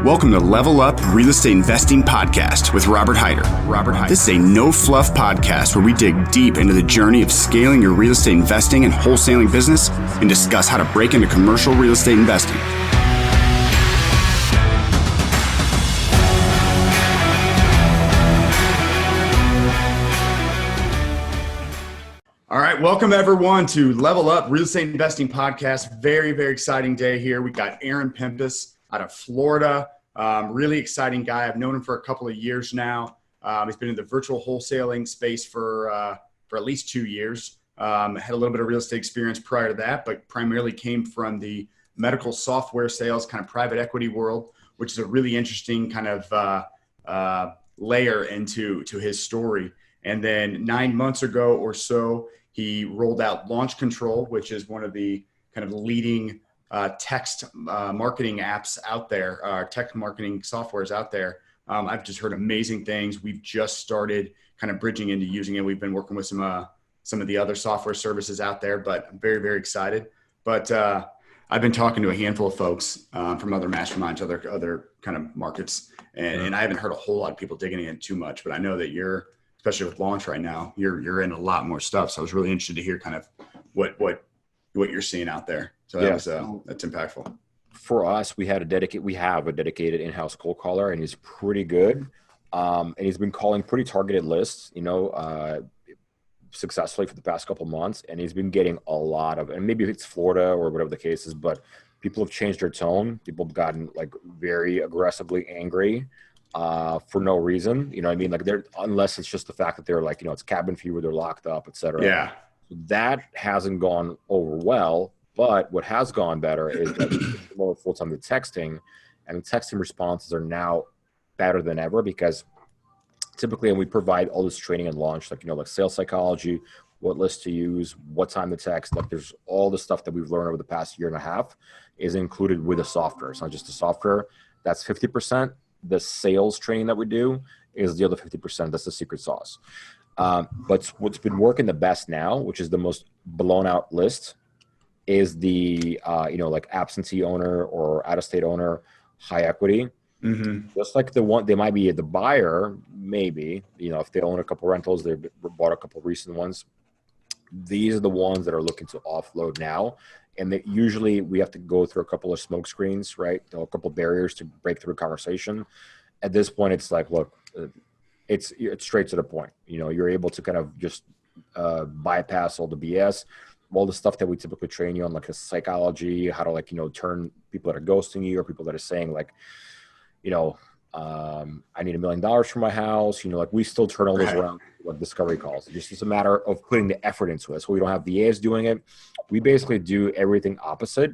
Welcome to Level Up Real Estate Investing Podcast with Robert Heyder. This is a no-fluff podcast where we dig deep into the journey of scaling your real estate investing and wholesaling business and discuss how to break into commercial real estate investing. All right, welcome everyone to Level Up Real Estate Investing Podcast. Very, very exciting day here. We got Aaron Pimpus out of Florida. Really exciting guy. I've known him for a couple of years now. He's been in the virtual wholesaling space for at least 2 years. Had a little bit of real estate experience prior to that, but primarily came from the medical software sales, kind of private equity world, which is a really interesting kind of layer into his story. And then 9 months ago or so, he rolled out Launch Control, which is one of the kind of leading text marketing apps out there, text marketing softwares out there. I've just heard amazing things. We've just started kind of bridging into using it. We've been working with some of the other software services out there, but I'm very, very excited. But I've been talking to a handful of folks from other masterminds, other kind of markets, and I haven't heard a whole lot of people digging in too much. But I know that you're, especially with Launch right now, you're in a lot more stuff. So I was really interested to hear kind of what you're seeing out there. So that's impactful. For us, we have a dedicated in-house cold caller, and he's pretty good. And he's been calling pretty targeted lists, successfully for the past couple of months. And he's been getting a lot of, and maybe it's Florida or whatever the case is, but people have changed their tone. People have gotten like very aggressively angry for no reason. You know what I mean? Like unless it's just the fact that they're like, it's cabin fever, they're locked up, et cetera. Yeah. That hasn't gone over well. But what has gone better is that more full-time with texting, and the texting responses are now better than ever because typically, and we provide all this training and launch, like sales psychology, what list to use, what time to text. Like there's all the stuff that we've learned over the past year and a half is included with the software. It's not just the software. That's 50%. The sales training that we do is the other 50%. That's the secret sauce. But what's been working the best now, which is the most blown out list, is the, like absentee owner or out-of-state owner, high equity. Mm-hmm. Just like the one, they might be the buyer, maybe, if they own a couple rentals, they bought a couple recent ones. These are the ones that are looking to offload now. And that usually we have to go through a couple of smoke screens, right? A couple of barriers to break through a conversation. At this point, it's like, look, it's straight to the point. You're able to kind of just bypass all the BS. All the stuff that we typically train you on, like a psychology, how to turn people that are ghosting you or people that are saying like, I need $1 million for my house. We still turn all those around like discovery calls. It's just a matter of putting the effort into it. So we don't have VAs doing it. We basically do everything opposite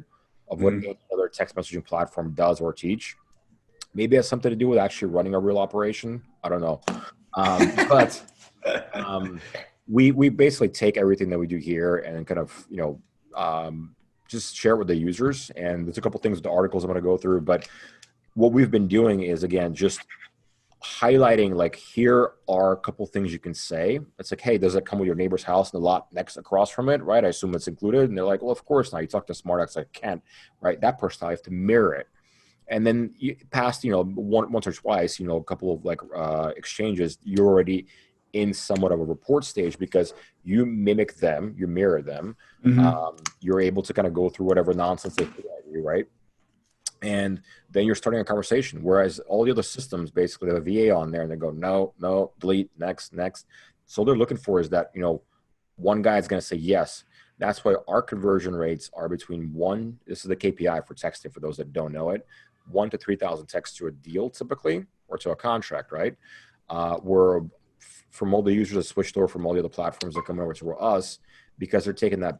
of what any other text messaging platform does or teach. Maybe it has something to do with actually running a real operation. I don't know. But we basically take everything that we do here and kind of, just share it with the users. And there's a couple things with the articles I'm going to go through. But what we've been doing is, again, just highlighting, like, here are a couple things you can say. It's like, hey, does it come with your neighbor's house and the lot next across from it, right? I assume it's included. And they're like, well, of course not. You talk to SmartX, I can't, right? That person, I have to mirror it. And then you past, once or twice, a couple of exchanges, you're already in somewhat of a report stage because you mimic them, you mirror them. Mm-hmm. You're able to kind of go through whatever nonsense they throw at you, right? And then you're starting a conversation. Whereas all the other systems basically have a VA on there and they go, no, delete, next. So they're looking for is that, one guy is going to say yes. That's why our conversion rates are between this is the KPI for texting for those that don't know it, 1 to 3,000 texts to a deal typically, or to a contract, right? We're from all the users that switched over from all the other platforms that come over to us, because they're taking that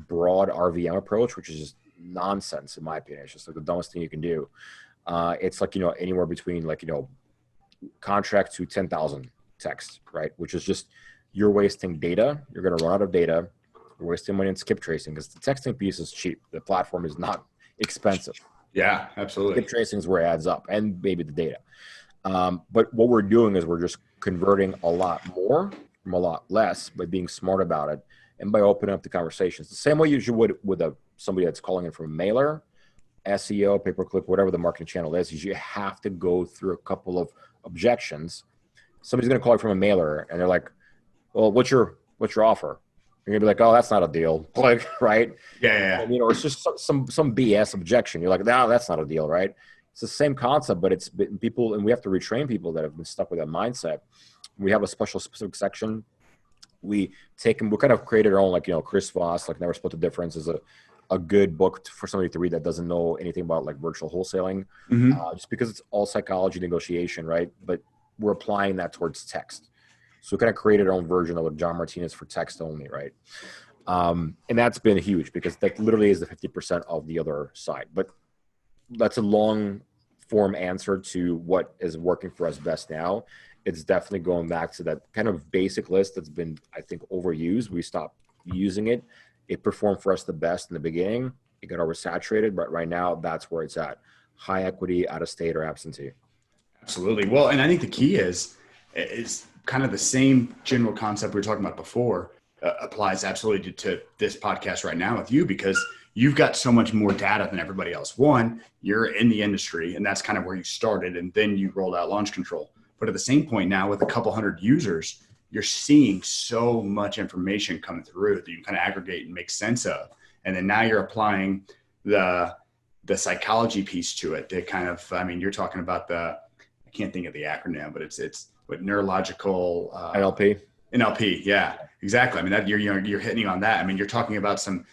broad RVM approach, which is just nonsense in my opinion. It's just like the dumbest thing you can do. It's like, anywhere between contract to 10,000 texts, right? Which is just, you're wasting data. You're going to run out of data. You're wasting money in skip tracing because the texting piece is cheap. The platform is not expensive. Yeah, absolutely. Skip tracing is where it adds up, and maybe the data. But what we're doing is we're just converting a lot more from a lot less by being smart about it and by opening up the conversations. The same way you would with somebody that's calling in from a mailer SEO, pay-per-click, whatever the marketing channel is you have to go through a couple of objections. Somebody's going to call you from a mailer and they're like, well, what's your offer? You're gonna be like, oh, that's not a deal. Like, right? Yeah. I mean, or it's just some BS objection. You're like, no, that's not a deal, right? It's the same concept, but it's people, and we have to retrain people that have been stuck with that mindset. We have a specific section. We kind of created our own, like, Chris Voss, like Never Split the Difference is a good book for somebody to read that doesn't know anything about like virtual wholesaling, just because it's all psychology negotiation, right? But we're applying that towards text. So we kind of created our own version of a John Martinez for text only, right? And that's been huge because that literally is the 50% of the other side. But that's a long form answer to what is working for us best now. It's definitely going back to that kind of basic list that's been, I think, overused. We stopped using it. It performed for us the best in the beginning. It got oversaturated, but right now that's where it's at. High equity, out of state, or absentee. Absolutely. Well, and I think the key is kind of the same general concept we were talking about before applies absolutely to this podcast right now with you, because you've got so much more data than everybody else. One, you're in the industry, and that's kind of where you started, and then you rolled out Launch Control. But at the same point now, with a couple hundred users, you're seeing so much information come through that you can kind of aggregate and make sense of. And then now you're applying the psychology piece to it. They kind of, I mean, you're talking about I can't think of the acronym, but it's what neurological NLP. Yeah, exactly. I mean, that you're hitting on that. I mean, you're talking about some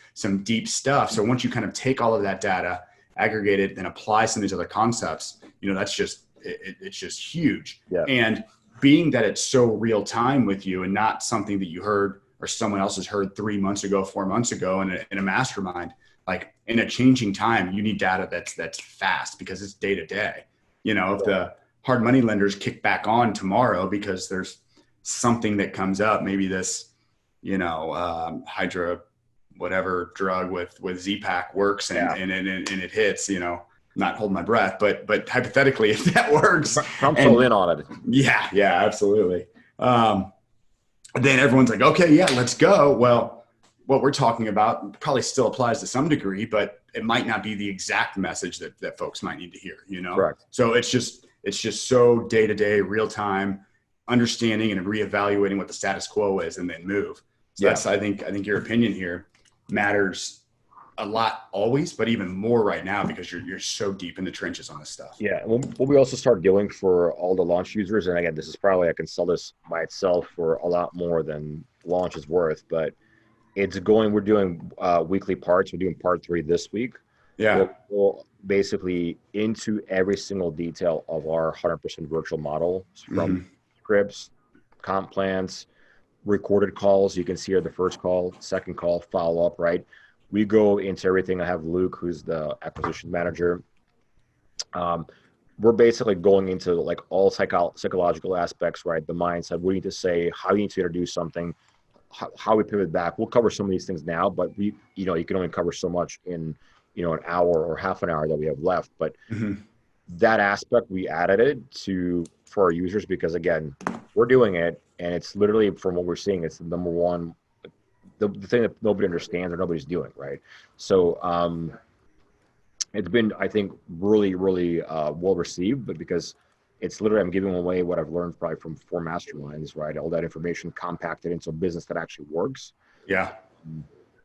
deep stuff. So once you kind of take all of that data, aggregate it, then apply some of these other concepts, that's just, it's just huge. Yeah. And being that it's so real time with you and not something that you heard or someone else has heard 3 months ago, 4 months ago in a mastermind, like in a changing time, you need data that's fast because it's day to day. If the hard money lenders kick back on tomorrow because there's something that comes up, maybe this, Hydra, whatever drug with Z-Pack works and it hits, not holding my breath, but hypothetically, if that works, I'm so in on it. Yeah, absolutely. Then everyone's like, okay, yeah, let's go. Well, what we're talking about probably still applies to some degree, but it might not be the exact message that folks might need to hear, Correct. So it's just so day-to-day, real-time understanding and reevaluating what the status quo is and then move. So that's, I think your opinion here matters a lot always, but even more right now because you're so deep in the trenches on this stuff. Yeah. What we also start doing for all the launch users, and again, this is probably, I can sell this by itself for a lot more than launch is worth, but we're doing weekly parts. We're doing part 3 this week. Yeah. We'll basically into every single detail of our 100% virtual model, from scripts, comp plans, recorded calls. You can see here the first call, second call, follow up, right? We go into everything. I have Luke, who's the acquisition manager. We're basically going into like all psychological aspects, right? The mindset, what you need to say, how you need to introduce something, how we pivot back. We'll cover some of these things now, but you can only cover so much in, an hour or half an hour that we have left. But that aspect, we added it for our users because, again, we're doing it, and it's literally, from what we're seeing, it's the number one, the thing that nobody understands or nobody's doing, right? So it's been, I think, really, really well received, but because it's literally, I'm giving away what I've learned probably from 4 masterminds, right? All that information compacted into a business that actually works. Yeah.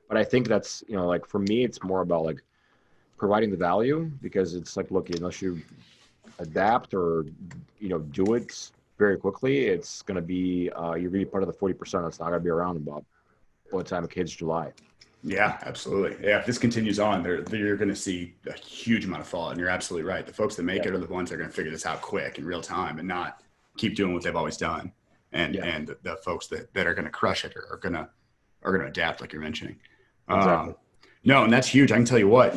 But I think that's, like for me, it's more about like providing the value, because it's like, look, unless you adapt or, do it very quickly, it's going to be, you're going to be part of the 40% that's not going to be around about by the time a kid's July. Yeah, absolutely. Yeah, if this continues on, you're going to see a huge amount of fallout. And you're absolutely right. The folks that make it are the ones that are going to figure this out quick in real time and not keep doing what they've always done. And the folks that are going to crush it are going to adapt, like you're mentioning. Exactly. No, and that's huge. I can tell you what,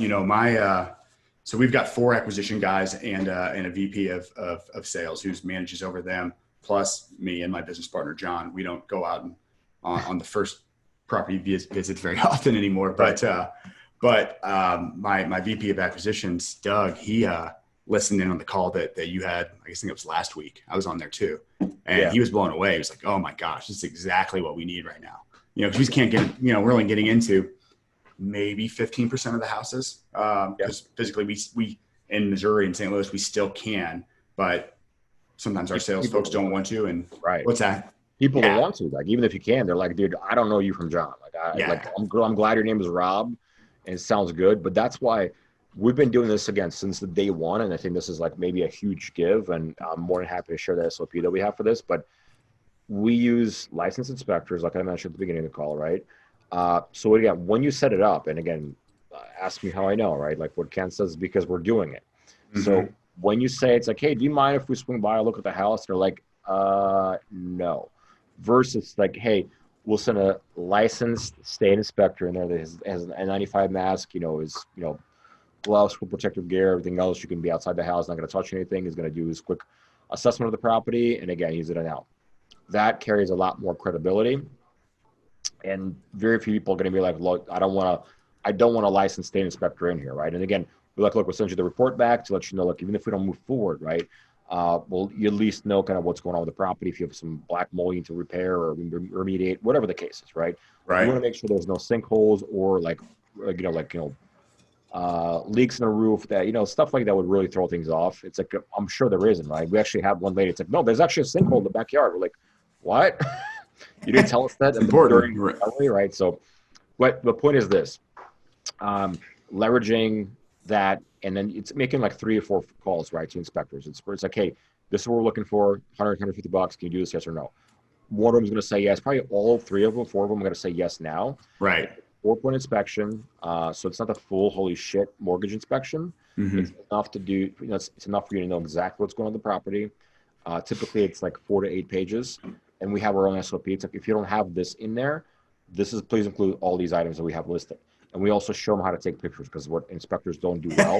so we've got 4 acquisition guys and a VP of sales who manages over them, plus me and my business partner, John. We don't go out on the first property visits very often anymore, but my VP of acquisitions, Doug, he listened in on the call that you had. I think it was last week. I was on there too, and he was blown away. He was like, "Oh my gosh, this is exactly what we need right now." Because we can't get. We're only getting into maybe 15% of the houses. Because physically we in Missouri and St. Louis, we still can, but sometimes our sales folks don't want to. And what's that? People don't want to, like, even if you can, they're like, dude, I don't know you from John. Like, I'm glad your name is Rob and it sounds good. But that's why we've been doing this again since the day one. And I think this is like maybe a huge give. And I'm more than happy to share the SOP that we have for this. But we use licensed inspectors, like I mentioned at the beginning of the call, right? So again, when you set it up, and again, ask me how I know, right? Like what Ken says, because we're doing it. So when you say, it's like, hey, do you mind if we swing by and look at the house? They're like, no. Versus like, hey, we'll send a licensed state inspector in there that has an N95 mask, is, gloves, full protective gear, everything else. You can be outside the house, not going to touch anything. He's going to do his quick assessment of the property, and again, use it and out. That carries a lot more credibility, and very few people are going to be like, look, I don't want a licensed state inspector in here, right? And again, we're like, look, we'll send you the report back to let you know, look, even if we don't move forward, right? Well, you at least know kind of what's going on with the property. If you have some black mold you need to repair or remediate, whatever the case is, right? You want to make sure there's no sinkholes or leaks in the roof that, stuff like that would really throw things off. It's like, I'm sure there isn't, right? We actually have one lady, it's like, no, there's actually a sinkhole in the backyard. We're like, what? You didn't tell us that during the recovery, right? So, but the point is this, leveraging that, and then it's making like 3 or 4 calls, right, to inspectors. It's like, hey, this is what we're looking for, $150. Can you do this, yes or no? One of them is going to say yes. Probably all 3 of them, 4 of them are going to say yes now. Right. 4-point inspection. So it's not the full holy shit mortgage inspection. It's enough to do, it's enough for you to know exactly what's going on with the property. Typically it's like 4 to 8 pages, and we have our own SOP. It's like, if you don't have this in there, please include all these items that we have listed. And we also show them how to take pictures, because what inspectors don't do well,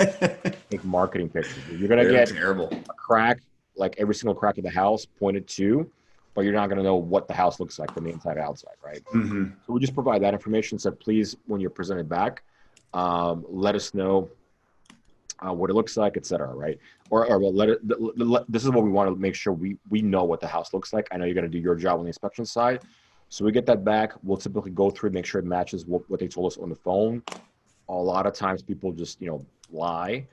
take marketing pictures. You're going to get a crack, like every single crack of the house pointed to, but you're not going to know what the house looks like from the inside to outside, right? So we just provide that information. So please, when you're presented back, let us know what it looks like, et cetera, right? Or this is what we want to make sure we know what the house looks like. I know you're going to do your job on the inspection side. So we get that back. We'll typically go through and make sure it matches what they told us on the phone. A lot of times people just, lie,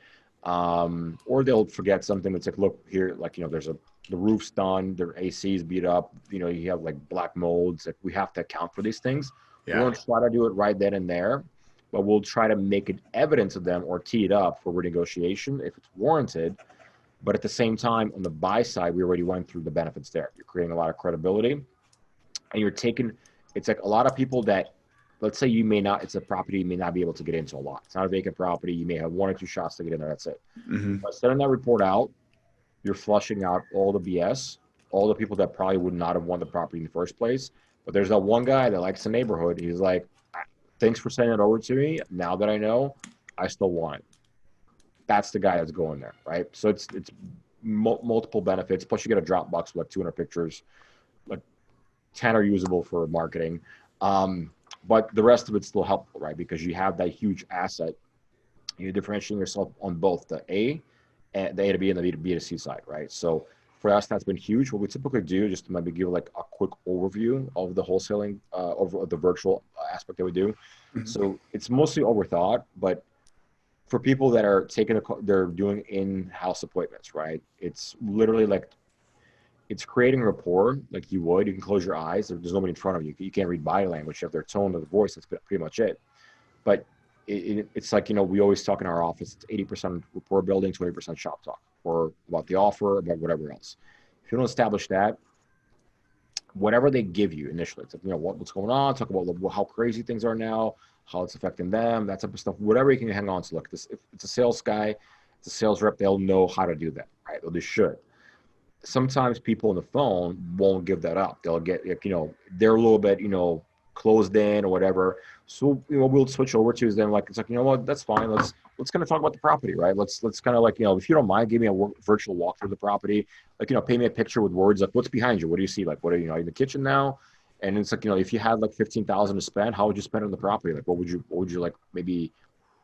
or they'll forget something. That's like, look here, like, the roof's done, their AC is beat up, you have like black molds. Like, we have to account for these things. We won't try to do it right then and there, but we'll try to make it evident to them or tee it up for renegotiation if it's warranted. But at the same time, on the buy side, we already went through the benefits there. You're creating a lot of credibility. And you're taking, it's like a lot of people that, let's say it's a property you may not be able to get into a lot. It's not a vacant property. You may have 1 or 2 shots to get in there. That's it. By sending that report out, you're flushing out all the BS, all the people that probably would not have won the property in the first place. But there's that one guy that likes the neighborhood. He's like, thanks for sending it over to me. Now that I know, I still want it. That's the guy that's going there, right? So it's multiple benefits. Plus you get a Dropbox with like 200 pictures. Like 10 are usable for marketing. But the rest of it's still helpful, right? Because you have that huge asset. You're differentiating yourself on both the A to B and the B to C side, right? So for us, that's been huge. What we typically do, just to maybe give like a quick overview of the wholesaling, of the virtual aspect that we do. So it's mostly overthought, but for people that are they're doing in-house appointments, right? It's literally like, it's creating rapport like you would. You can close your eyes. There's nobody in front of you. You can't read body language. You have their tone of the voice. That's pretty much it. But it's like, we always talk in our office, it's 80% rapport building, 20% shop talk, or about the offer, about whatever else. If you don't establish that, whatever they give you initially, it's like, what's going on, talk about how crazy things are now, how it's affecting them, that type of stuff, whatever you can hang on to. Look, if it's a sales guy, it's a sales rep, they'll know how to do that, right? Or they should. Sometimes people on the phone won't give that up. They'll get, they're a little bit, closed in or whatever. So, we'll switch over to is then like, it's like, what, that's fine. Let's kind of talk about the property, right? Let's kind of like, if you don't mind, give me a virtual walkthrough of the property. Like, paint me a picture with words. Like, what's behind you? What do you see? Like, what are you in the kitchen now? And it's like, if you had like $15,000 to spend, how would you spend on the property? Like, what would you like maybe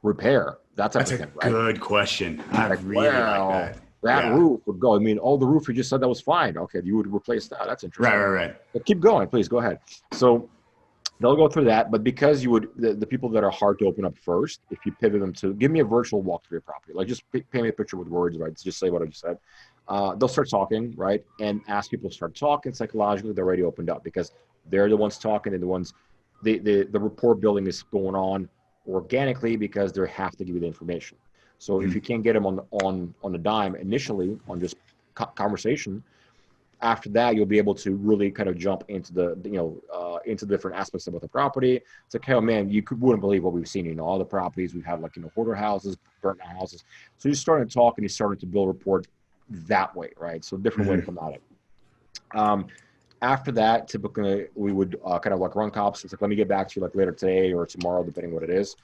repair? That's a good question. I really like that. That roof would go. The roof you just said that was fine. Okay, you would replace that. That's interesting. Right. But keep going, please. Go ahead. So They'll go through that, but because you would, the people that are hard to open up first, if you pivot them to give me a virtual walk through your property, like just paint me a picture with words, right? Just say what I just said. They'll start talking, right? And ask people to start talking. Psychologically, they're already opened up because they're the ones talking and the ones, the rapport building is going on organically because they have to give you the information. So if you can't get them on the dime initially on just conversation, after that, you'll be able to really kind of jump into into different aspects about the property. It's like, oh man, wouldn't believe what we've seen. All the properties we've had, like, hoarder houses, burnt out houses. So you started to talk and you started to build rapport that way, right? So different way to come at it. After that, typically we would kind of like run comps. It's like, let me get back to you like later today or tomorrow, depending what it is.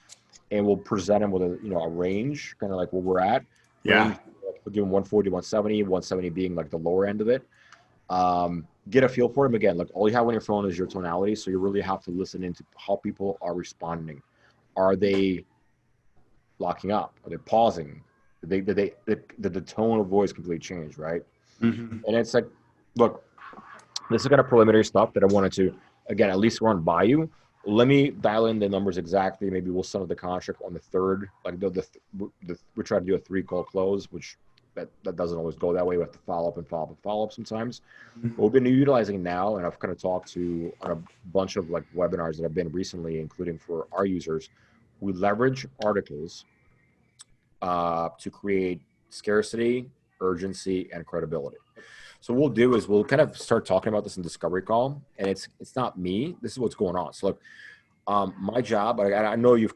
And we'll present them with a range, kind of like where we're at. Yeah. Range, like we're doing 140, 170, 170 being like the lower end of it. Get a feel for them. Again, like all you have on your phone is your tonality. So you really have to listen into how people are responding. Are they locking up? Are they pausing? Did the tone of voice completely change, right? And it's like, look, this is kind of preliminary stuff that I wanted to, again, at least run by you. Let me dial in the numbers exactly. Maybe we'll send the contract on the third. Like we try to do a 3-call close, which that doesn't always go that way. We have to follow up sometimes. But we've been utilizing now, and I've kind of talked to on a bunch of like webinars that have been recently, including for our users. We leverage articles to create scarcity, urgency, and credibility. So what we'll do is we'll kind of start talking about this in discovery call, and it's not me. This is what's going on. So look, my job, I know you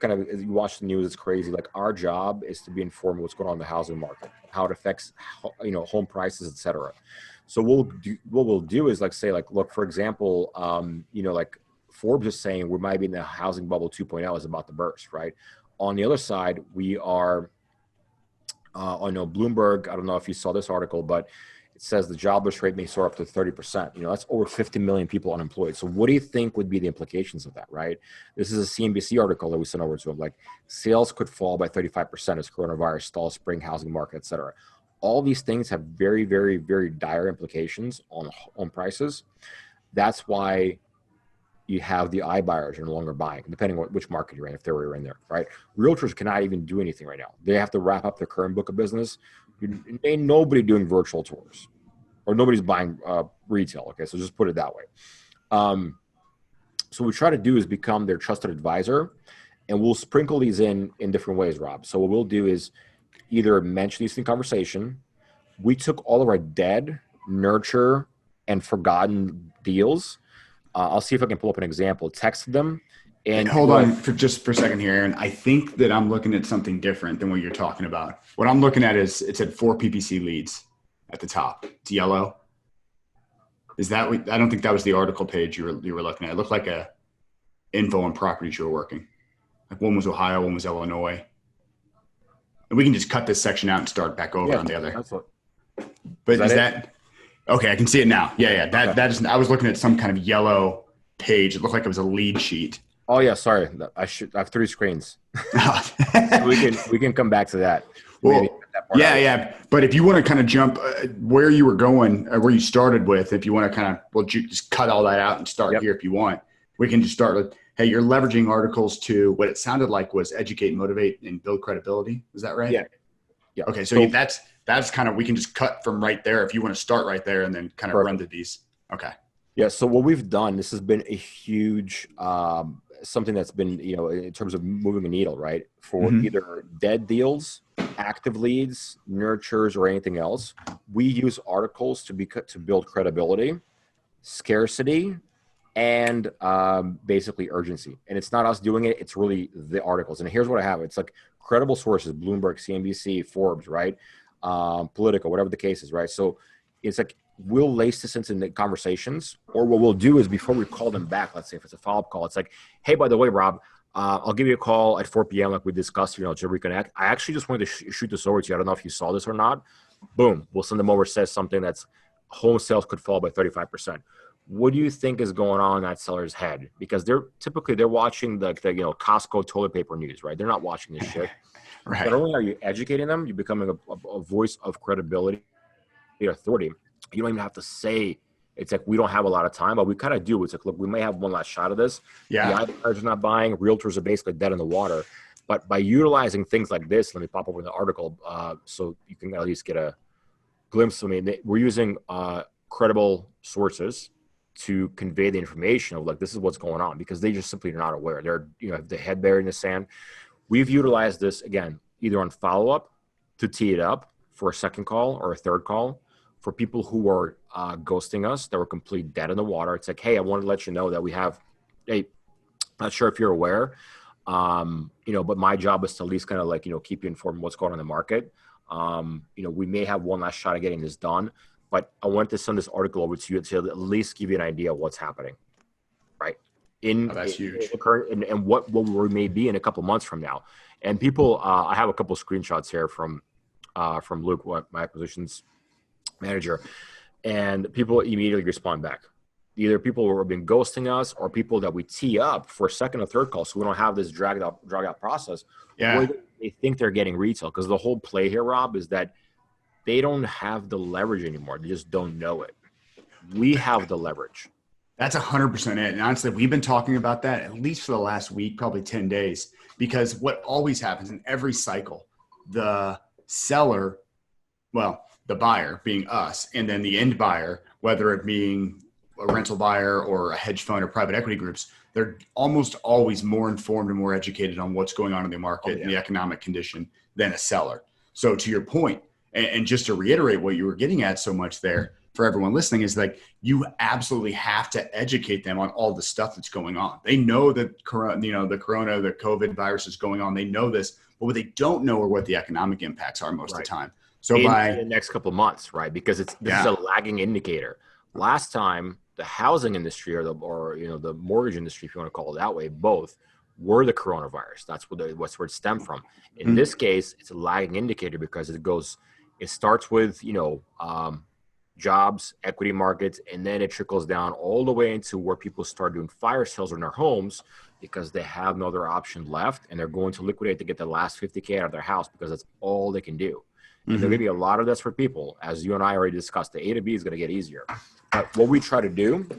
watch the news, it's crazy. Like our job is to be informed of what's going on in the housing market, how it affects, home prices, et cetera. So what we'll do is like say, like, look, for example, like Forbes is saying we might be in the housing bubble 2.0 is about to burst, right? On the other side, we are, I know Bloomberg, I don't know if you saw this article, but it says the jobless rate may soar up to 30%. That's over 50 million people unemployed. So what do you think would be the implications of that, right? This is a CNBC article that we sent over to them. Like sales could fall by 35% as coronavirus stalls spring housing market, et cetera. All these things have very, very, very dire implications on prices. That's why you have the iBuyers are no longer buying, depending on which market you're in, if they were in there, right? Realtors cannot even do anything right now. They have to wrap up their current book of business. Ain't nobody doing virtual tours, or nobody's buying retail. Okay, so just put it that way. So what we try to do is become their trusted advisor, and we'll sprinkle these in different ways, Rob. So what we'll do is either mention these in conversation. We took all of our dead, nurture, and forgotten deals. I'll see if I can pull up an example. Text them. And hold on for a second here, Aaron. I think that I'm looking at something different than what you're talking about. What I'm looking at is it said 4 PPC leads at the top. It's yellow. Is that? I don't think that was the article page you were looking at. It looked like a info on properties you were working. Like one was Ohio, one was Illinois. And we can just cut this section out and start back over on the other. That's what. But is that okay? I can see it now. Yeah. That is. I was looking at some kind of yellow page. It looked like it was a lead sheet. Oh yeah, sorry. I have 3 screens. So we can come back to that. Well, yeah. But if you want to kind of jump where you were going, where you started with, if you want to kind of, just cut all that out and start here if you want. We can just start with, hey, you're leveraging articles to what it sounded like was educate, motivate, and build credibility. Is that right? Yeah. Okay, so that's kind of, we can just cut from right there if you want to start right there and then kind of run to these. Okay. Yeah. So what we've done, this has been a huge something that's been, in terms of moving a needle, right? For either dead deals, active leads, nurtures, or anything else. We use articles to build credibility, scarcity, and basically urgency. And it's not us doing it. It's really the articles. And here's what I have. It's like credible sources, Bloomberg, CNBC, Forbes, right? Politico, whatever the case is, right? So it's like, we'll lace this into the conversations, or what we'll do is before we call them back, let's say if it's a follow-up call, it's like, hey, by the way, Rob, I'll give you a call at 4 p.m. like we discussed, to reconnect. I actually just wanted to shoot this over to you. I don't know if you saw this or not. Boom. We'll send them over, says something that's home sales could fall by 35%. What do you think is going on in that seller's head? Because they're watching the Costco toilet paper news, right? They're not watching this shit. Right. Not only are you educating them, you're becoming a voice of credibility, authority. You don't even have to say It's like we don't have a lot of time, but we kind of do. It's like, look, we may have one last shot of this. Yeah. The buyers are not buying. Realtors are basically dead in the water. But by utilizing things like this, let me pop over the article so you can at least get a glimpse. I mean, we're using credible sources to convey the information of like, this is what's going on, because they just simply are not aware. They're, have the head buried in the sand. We've utilized this again, either on follow-up to tee it up for a second call or a third call for people who are ghosting us, that were complete dead in the water. It's like, hey, I want to let you know that we have, hey, not sure if you're aware, but my job is to at least kind of like, keep you informed of what's going on in the market. We may have one last shot at getting this done, but I wanted to send this article over to you to at least give you an idea of what's happening, right? That's huge. And what we may be in a couple months from now. And people, I have a couple screenshots here from Luke, my acquisitions manager, and people immediately respond back. Either people who have been ghosting us or people that we tee up for a second or third call, so we don't have this drag out process. Yeah. Or they think they're getting retail, because the whole play here, Rob, is that they don't have the leverage anymore. They just don't know it. We have the leverage. That's 100% it. And honestly, we've been talking about that at least for the last week, probably 10 days, because what always happens in every cycle, the seller, well, the buyer being us, and then the end buyer, whether it being a rental buyer or a hedge fund or private equity groups, they're almost always more informed and more educated on what's going on in the market and the economic condition than a seller. So to your point, and just to reiterate what you were getting at so much there for everyone listening, is like, you absolutely have to educate them on all the stuff that's going on. They know that the COVID virus is going on. They know this, but what they don't know are what the economic impacts are most of the time. So by the next couple of months, right? Because this is a lagging indicator. Last time, the housing industry or the mortgage industry, if you want to call it that way, both were the coronavirus. That's where it stemmed from. In this case, it's a lagging indicator because it starts with jobs, equity markets, and then it trickles down all the way into where people start doing fire sales in their homes because they have no other option left, and they're going to liquidate to get the last $50K out of their house because that's all they can do. And there are going to be a lot of desperate people. As you and I already discussed, the A to B is going to get easier. But what we try to do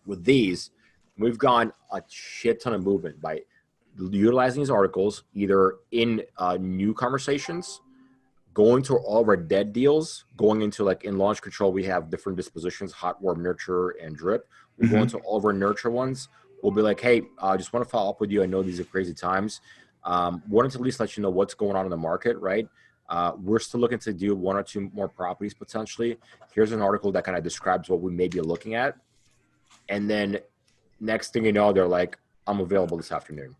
with these, we've gone a shit ton of movement by utilizing these articles, either in new conversations, going to all of our dead deals, going into like in launch control, we have different dispositions, hot, warm, nurture, and drip. We'll go into all of our nurture ones. We'll be like, hey, I just want to follow up with you. I know these are crazy times. Wanted to at least let you know what's going on in the market, right? We're still looking to do one or two more properties potentially. Here's an article that kind of describes what we may be looking at. And then next thing you know, they're like, I'm available this afternoon.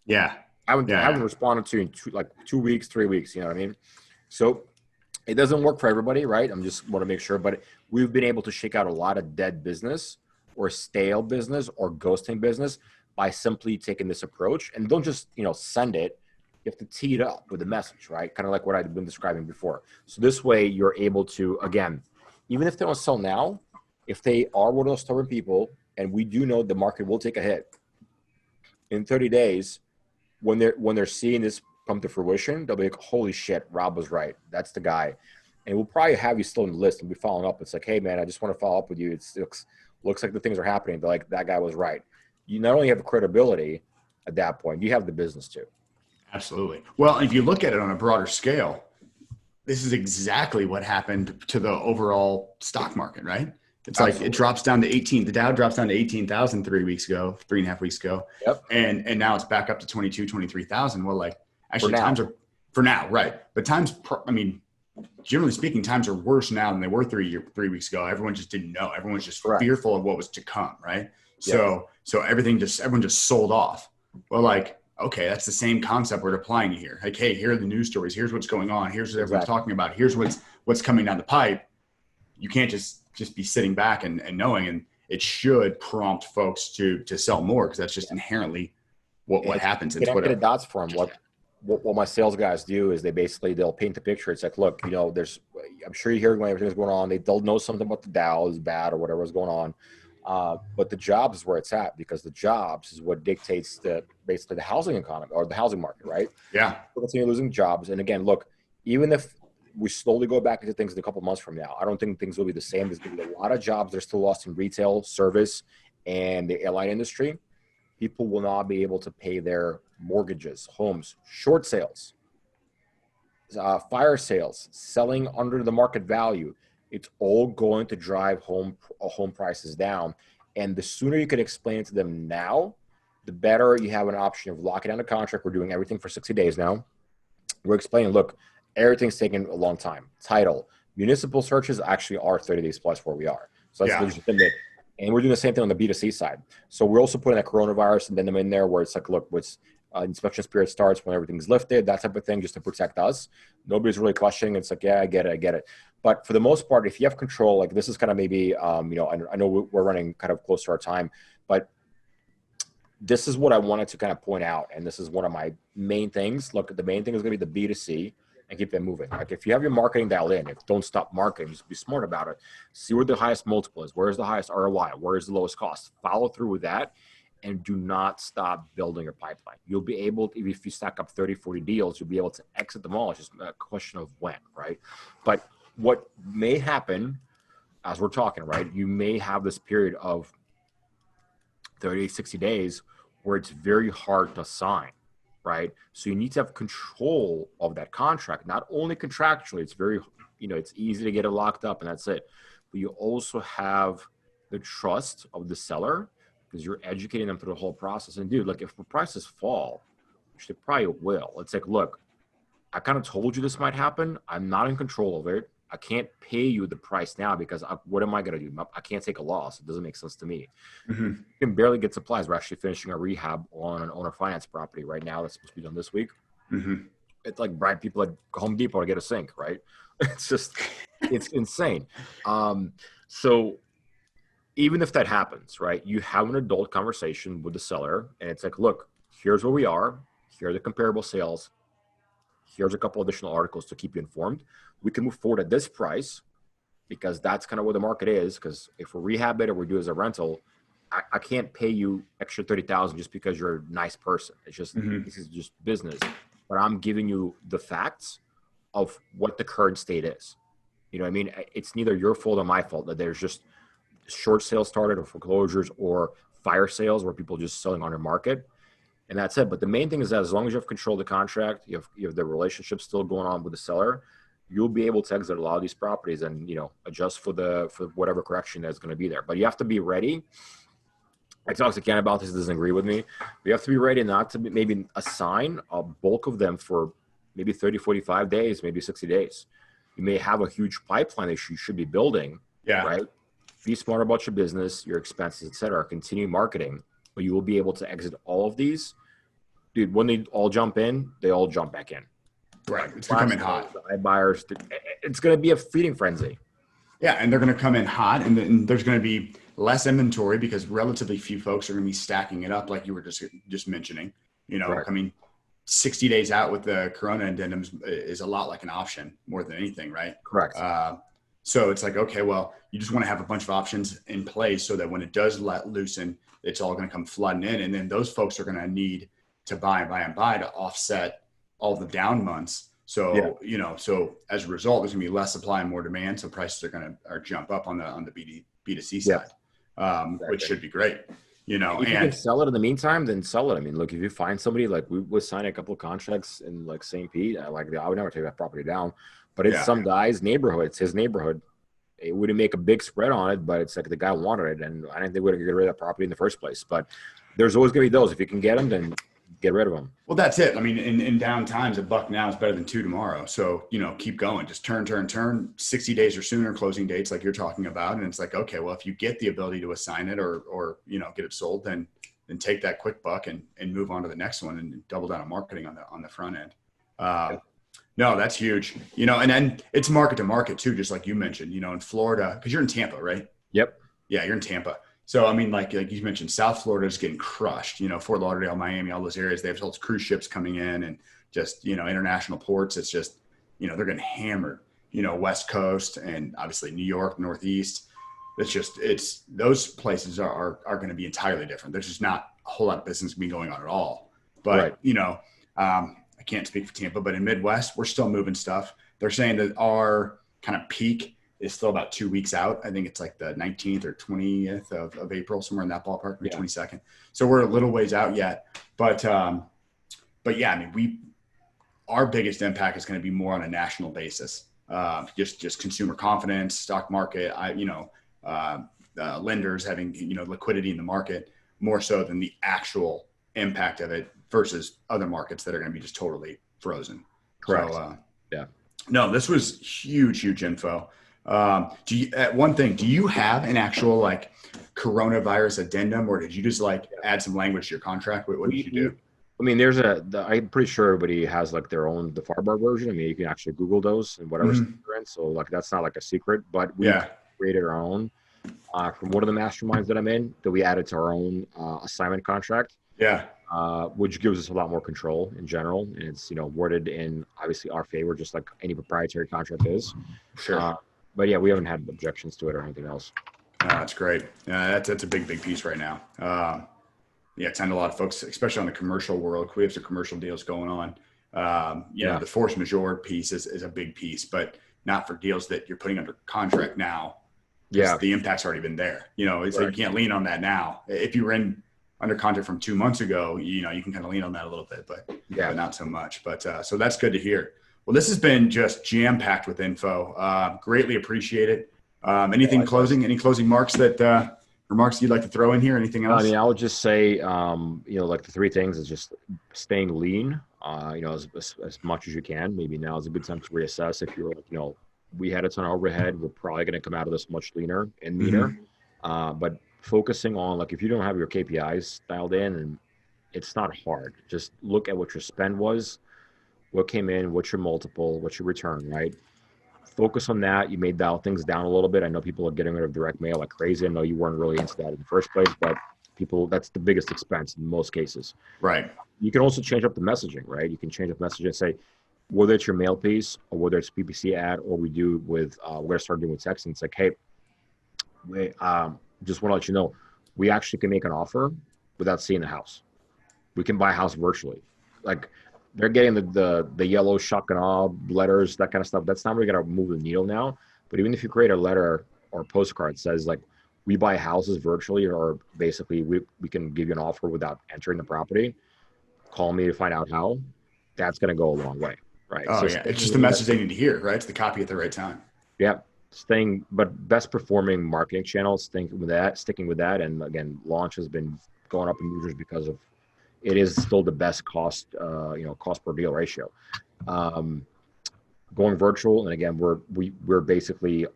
Yeah. I haven't responded to in 2 weeks, 3 weeks, you know what I mean? So it doesn't work for everybody, right? I'm just want to make sure, but we've been able to shake out a lot of dead business or stale business or ghosting business by simply taking this approach. And don't just, send it. You have to tee it up with a message, right? Kind of like what I've been describing before. So this way you're able to, again, even if they don't sell now, if they are one of those stubborn people, and we do know the market will take a hit in 30 days, when they're seeing this come to fruition, they'll be like, holy shit, Rob was right. That's the guy. And we'll probably have you still in the list and be following up. It's like, hey man, I just want to follow up with you. It looks like the things are happening. They're like, that guy was right. You not only have credibility at that point, you have the business too. Absolutely. Well, if you look at it on a broader scale, this is exactly what happened to the overall stock market, right? It's like it drops down to 18. The Dow drops down to 18,000 3 weeks ago, 3.5 weeks ago. Yep. And now it's back up to 22, 23,000. Well, like actually times are for now, right? But generally speaking, times are worse now than they were 3 weeks ago. Everyone just didn't know. Everyone's just fearful of what was to come, right? Yep. So everyone just sold off. Well, like, okay, that's the same concept we're applying here. Like, hey, here are the news stories. Here's what's going on. Here's what everyone's talking about. Here's what's coming down the pipe. You can't just be sitting back and knowing, and it should prompt folks to sell more, because that's just inherently what happens. It's what the dots for them. What my sales guys do is they'll paint the picture. It's like, look, I'm sure you hear everything's going on. They'll know something about the Dow is bad or whatever's going on. But the jobs is where it's at, because the jobs is what dictates basically the housing economy or the housing market, right? Yeah. We'll continue losing jobs. And again, look, even if we slowly go back into things in a couple months from now. I don't think things will be the same. There's going to be a lot of jobs that are still lost in retail, service, and the airline industry. People will not be able to pay their mortgages, homes, short sales, fire sales, selling under the market value. It's all going to drive home prices down. And the sooner you can explain it to them now, the better you have an option of locking down the contract. We're doing everything for 60 days now. We're explaining, look, everything's taking a long time. Title, municipal searches actually are 30 days plus where we are. So that's legitimate. And we're doing the same thing on the B2C side. So we're also putting that coronavirus addendum in there where it's like, look, what's inspection period starts when everything's lifted, that type of thing, just to protect us. Nobody's really questioning. It's like, yeah, I get it. But for the most part, if you have control, like this is kind of maybe, I know we're running kind of close to our time, but this is what I wanted to kind of point out. And this is one of my main things. Look, the main thing is going to be the B2C and keep them moving. Like if you have your marketing dialed in, don't stop marketing, just be smart about it. See where the highest multiple is. Where's the highest ROI? Where is the lowest cost? Follow through with that. And do not stop building your pipeline. You'll be able to, if you stack up 30, 40 deals, you'll be able to exit them all. It's just a question of when, right? But what may happen as we're talking, right? You may have this period of 30, 60 days where it's very hard to sign, right? So you need to have control of that contract, not only contractually, it's very, it's easy to get it locked up and that's it. But you also have the trust of the seller, because you're educating them through the whole process. And dude, like if the prices fall, which they probably will, it's like, look, I kind of told you this might happen. I'm not in control of it. I can't pay you the price now because what am I going to do? I can't take a loss. It doesn't make sense to me. Mm-hmm. You can barely get supplies. We're actually finishing a rehab on an owner finance property right now. That's supposed to be done this week. Mm-hmm. It's like bribe people at Home Depot to get a sink, right? It's insane. So even if that happens, right, you have an adult conversation with the seller and it's like, look, here's where we are. Here are the comparable sales. Here's a couple additional articles to keep you informed. We can move forward at this price because that's kind of where the market is. Because if we rehab it or we do it as a rental, I can't pay you extra $30,000 just because you're a nice person. It's just, This is just business. But I'm giving you the facts of what the current state is. You know what I mean? It's neither your fault or my fault that there's just short sales started or foreclosures or fire sales where people are just selling on the market. And that's it. But the main thing is that as long as you have control of the contract, you have the relationship still going on with the seller, you'll be able to exit a lot of these properties and, adjust for whatever correction that's going to be there. But you have to be ready. I talked to Ken about this, doesn't agree with me. You have to be ready not to maybe assign a bulk of them for maybe 30, 45 days, maybe 60 days. You may have a huge pipeline that you should be building, right? Be smart about your business, your expenses, et cetera. Continue marketing, but you will be able to exit all of these. Dude, when they all jump in, they all jump back in. Right. It's becoming hot. The buyers, it's going to be a feeding frenzy. Yeah, and they're going to come in hot, and there's going to be less inventory because relatively few folks are going to be stacking it up like you were just mentioning. Correct. I mean, 60 days out with the Corona addendums is a lot like an option more than anything, right? Correct. So it's like, okay, well, you just want to have a bunch of options in place so that when it does let loosen, it's all going to come flooding in. And then those folks are going to need to buy to offset all the down months. So, so as a result, there's gonna be less supply and more demand. So prices are going to jump up on the B2C side, which should be great, If you can sell it in the meantime, then sell it. I mean, look, if you find somebody, like we would sign a couple of contracts in like St. Pete, I would never take that property down, but it's some guy's neighborhood. It's his neighborhood. It wouldn't make a big spread on it, but it's like the guy wanted it. And I didn't think we would get rid of that property in the first place, but there's always going to be those. If you can get them, then get rid of them. Well, that's it. I mean, in down times, $1 now is better than $2 tomorrow. So, keep going, just turn, 60 days or sooner closing dates like you're talking about. And it's like, okay, well, if you get the ability to assign it or get it sold, then take that quick buck and move on to the next one and double down on marketing on the front end. No, that's huge. And then it's market to market too, just like you mentioned, in Florida, because you're in Tampa, right? Yep. Yeah, you're in Tampa. So, I mean, like you mentioned, South Florida is getting crushed, Fort Lauderdale, Miami, all those areas, they have all those cruise ships coming in and just, international ports. It's just, they're getting hammered, West Coast and obviously New York, Northeast. It's those places are going to be entirely different. There's just not a whole lot of business going on at all. But, I can't speak for Tampa, but in Midwest, we're still moving stuff. they're saying that our kind of peak is still about 2 weeks out. I think it's like the 19th or 20th of April, somewhere in that ballpark, or 22nd. So we're a little ways out yet. But yeah, I mean, our biggest impact is going to be more on a national basis. Just consumer confidence, stock market, lenders having, liquidity in the market, more so than the actual impact of it versus other markets that are going to be just totally frozen. Correct. So, yeah. No, this was huge info. One thing, do you have an actual like coronavirus addendum, or did you just add some language to your contract? What did you do? I mean, I'm pretty sure everybody has like their own, the Farbar version. I mean, you can actually Google those and whatever state you're in. So like, that's not like a secret, but we created our own from one of the masterminds that I'm in, that we added to our own assignment contract. Yeah. Which gives us a lot more control in general. And it's, worded in obviously our favor, just like any proprietary contract is. Sure. But yeah, we haven't had objections to it or anything else. That's great. That's a big piece right now. It's on a lot of folks, especially on the commercial world. We have some commercial deals going on. The force majeure piece is a big piece, but not for deals that you're putting under contract now. Yeah. The impact's already been there. It's like you can't lean on that now. If you were under contract from 2 months ago, you can kind of lean on that a little bit, but not so much. But so that's good to hear. Well, this has been just jam-packed with info. Greatly appreciate it. Anything closing? Any closing remarks you'd like to throw in here? Anything else? I mean, I would just say, like the three things is just staying lean, as much as you can. Maybe now is a good time to reassess. If you're like, we had a ton of overhead, we're probably going to come out of this much leaner and meaner. But focusing on, like, if you don't have your KPIs dialed in, and it's not hard, just look at what your spend was, what came in, what's your multiple, what's your return, right? Focus on that. You may dial things down a little bit. I know people are getting rid of direct mail like crazy. I know you weren't really into that in the first place, but that's the biggest expense in most cases. Right. You can also change up the messaging, right? You can change up messaging and say, whether it's your mail piece or whether it's PPC ad, or we do with, we're going to start doing with texting. It's like, hey, just want to let you know, we actually can make an offer without seeing the house. We can buy a house virtually. Like, they're getting the yellow shock and awe letters, that kind of stuff. That's not really going to move the needle now. But even if you create a letter or a postcard that says, like, we buy houses virtually, or basically we can give you an offer without entering the property, call me to find out how, that's going to go a long way, right? Oh, so it's just the message they need to hear, right? It's the copy at the right time. Yeah. But best performing marketing channels, sticking with that. And again, launch has been going up in users because of, it is still the best cost per deal ratio. Going virtual, and again, we're basically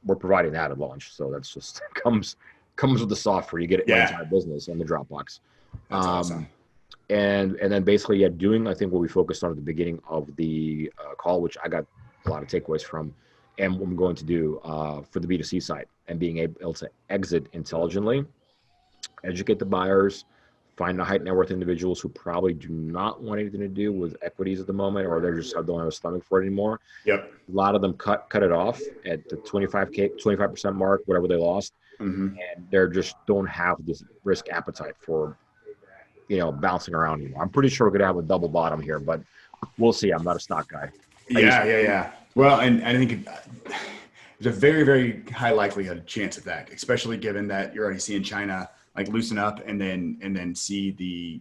we're providing that at launch, so that's just comes with the software. You get it in the entire business on the Dropbox. That's awesome. And then basically, doing, I think, what we focused on at the beginning of the call, which I got a lot of takeaways from, and what I'm going to do for the B2C side, and being able to exit intelligently, educate the buyers, find the high net worth individuals who probably do not want anything to do with equities at the moment, or they just don't have a stomach for it anymore. Yep. A lot of them cut it off at the 25% mark, whatever they lost. And they're just don't have this risk appetite for, bouncing around anymore. I'm pretty sure we're going to have a double bottom here, but we'll see. I'm not a stock guy. Yeah. Well, and I think there's a very, very high likelihood chance of that, especially given that you're already seeing China like loosen up and then see the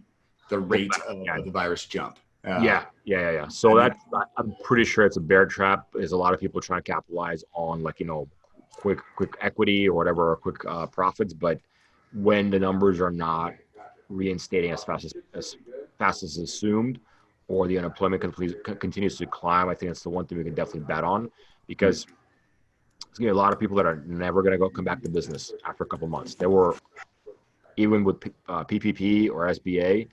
rate of the virus jump. Yeah. So I'm pretty sure it's a bear trap. There's a lot of people trying to capitalize on quick equity or whatever, or quick profits. But when the numbers are not reinstating as fast as assumed, or the unemployment continues to climb, I think that's the one thing we can definitely bet on, because there's going to be a lot of people that are never going to come back to business after a couple months. There were, even with PPP or SBA,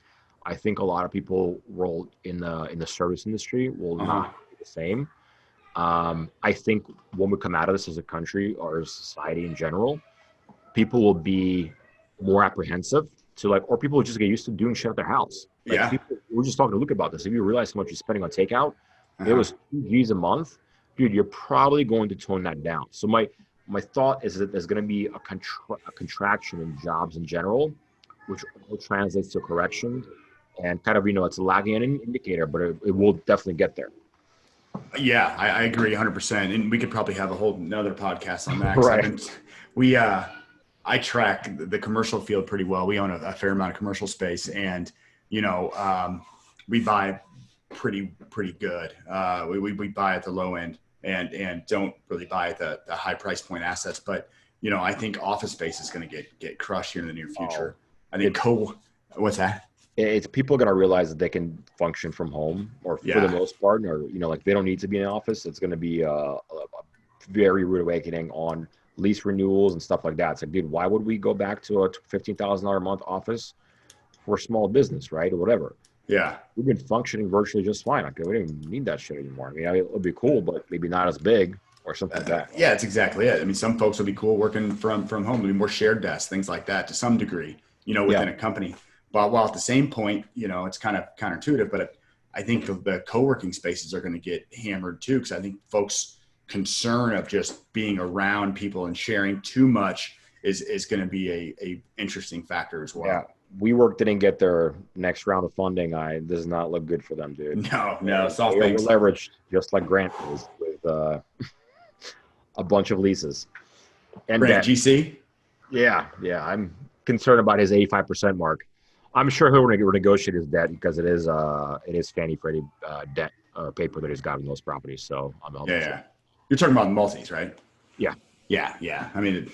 I think a lot of people rolled in the service industry will not be the same. I think when we come out of this as a country or as society in general, people will be more apprehensive to or people will just get used to doing shit at their house. We're just talking to Luke about this. If you realize how much you're spending on takeout, it was $2,000 a month, dude, you're probably going to tone that down. So my thought is that there's going to be a contraction in jobs in general, which translates to a correction, and kind of, it's a lagging indicator, but it will definitely get there. Yeah, I agree 100%. And we could probably have a whole another podcast on that. 'Cause Right. I track the commercial field pretty well. We own a fair amount of commercial space, and we buy pretty good. We buy at the low end and don't really buy at the high price point assets. But I think office space is going to get crushed here in the near future. I think what's that? It's people are going to realize that they can function from home, or for the most part, or like they don't need to be in an office. It's going to be a very rude awakening on lease renewals and stuff like that. It's like, dude, why would we go back to a $15,000 a month office for a small business, right, or whatever? Yeah, we've been functioning virtually just fine. Like, we don't even need that shit anymore. I mean, it would be cool, but maybe not as big or something like that. Yeah, it's exactly it. I mean, some folks will be cool working from home. There'll be more shared desks, things like that, to some degree, within a company. But while at the same point, it's kind of counterintuitive, but I think the co-working spaces are going to get hammered too, because I think folks' concern of just being around people and sharing too much is going to be a interesting factor as well. Yeah. WeWork didn't get their next round of funding. Does not look good for them, dude. No, soft things. They were leveraged just like Grant is with a bunch of leases. And Grant GC? Yeah. I'm concerned about his 85% mark. I'm sure he'll renegotiate his debt because it is Fannie Freddie debt paper that he's got in those properties. So I'm yeah. You're talking about multis, right? Yeah. I mean,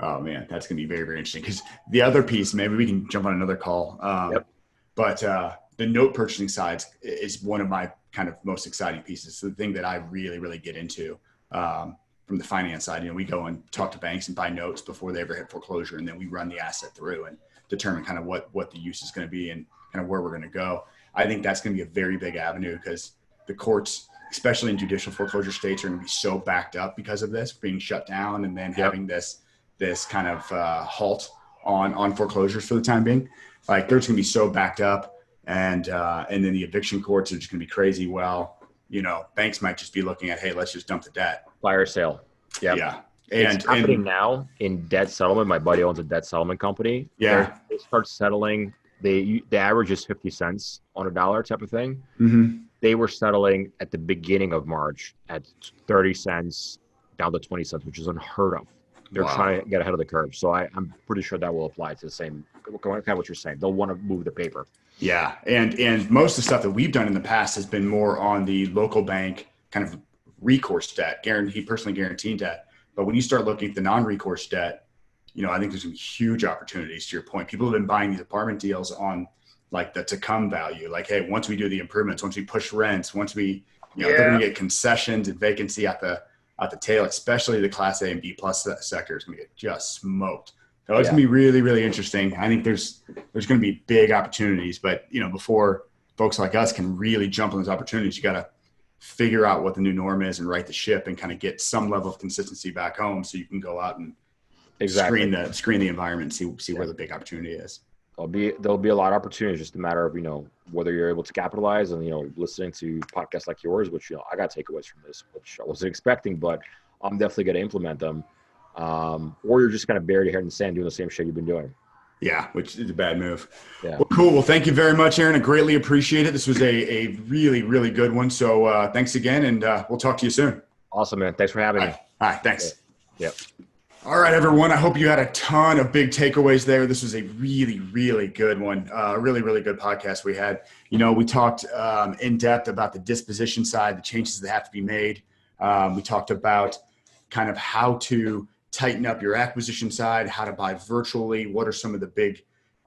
oh man, that's going to be very, very interesting. Because the other piece, maybe we can jump on another call. But the note purchasing side is one of my kind of most exciting pieces. So the thing that I really, really get into from the finance side, we go and talk to banks and buy notes before they ever hit foreclosure, and then we run the asset through and determine kind of what the use is going to be and kind of where we're going to go. I think that's going to be a very big avenue because the courts, especially in judicial foreclosure states, are going to be so backed up because of this being shut down and then having this kind of halt on foreclosures for the time being. Like, they're just going to be so backed up, and then the eviction courts are just going to be crazy. Well, banks might just be looking at, hey, let's just dump the debt. Fire sale. Yep. Yeah. It's happening now in debt settlement. My buddy owns a debt settlement company. Yeah. They start settling. The average is 50 cents on a dollar type of thing. Mm-hmm. They were settling at the beginning of March at 30 cents down to 20 cents, which is unheard of. They're trying to get ahead of the curve. So I'm pretty sure that will apply to the same kind of what you're saying. They'll want to move the paper. Yeah. And most of the stuff that we've done in the past has been more on the local bank kind of recourse debt, personally guaranteed debt. But when you start looking at the non-recourse debt, I think there's some huge opportunities. To your point, people have been buying these apartment deals on like the to come value. Like, hey, once we do the improvements, once we push rents, once we, they're going to get concessions and vacancy at the tail, especially the Class A and B plus sector is going to get just smoked. So it's going to be really, really interesting. I think there's going to be big opportunities, but before folks like us can really jump on those opportunities, you got to figure out what the new norm is and right the ship and kind of get some level of consistency back home so you can go out and screen the environment, see where the big opportunity is. There'll be a lot of opportunities, just a matter of, whether you're able to capitalize and, listening to podcasts like yours, which, I got takeaways from this, which I wasn't expecting, but I'm definitely going to implement them. Or you're just kind of buried your head in the sand doing the same shit you've been doing. Yeah, which is a bad move. Yeah. Well, cool. Well, thank you very much, Aaron. I greatly appreciate it. This was a really, really good one. So thanks again, and we'll talk to you soon. Awesome, man. Thanks for having me. All right. Thanks. Yep. All right, everyone. I hope you had a ton of big takeaways there. This was a really, really good one. Really, really good podcast we had. We talked in depth about the disposition side, the changes that have to be made. We talked about kind of how to tighten up your acquisition side, how to buy virtually, what are some of the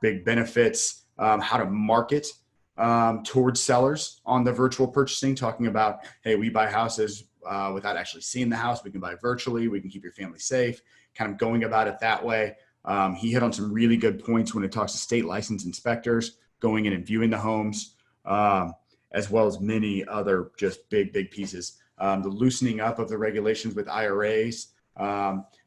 big benefits, how to market towards sellers on the virtual purchasing, talking about, hey, we buy houses without actually seeing the house. We can buy virtually. We can keep your family safe, kind of going about it that way. He hit on some really good points when it talks to state licensed inspectors going in and viewing the homes, as well as many other just big pieces. The loosening up of the regulations with IRAs,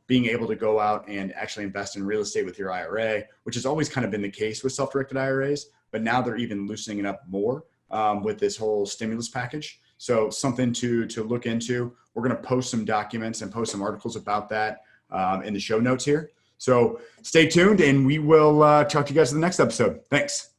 being able to go out and actually invest in real estate with your IRA, which has always kind of been the case with self-directed IRAs, but now they're even loosening it up more with this whole stimulus package. So something to look into. We're going to post some documents and post some articles about that in the show notes here. So stay tuned, and we will talk to you guys in the next episode. Thanks.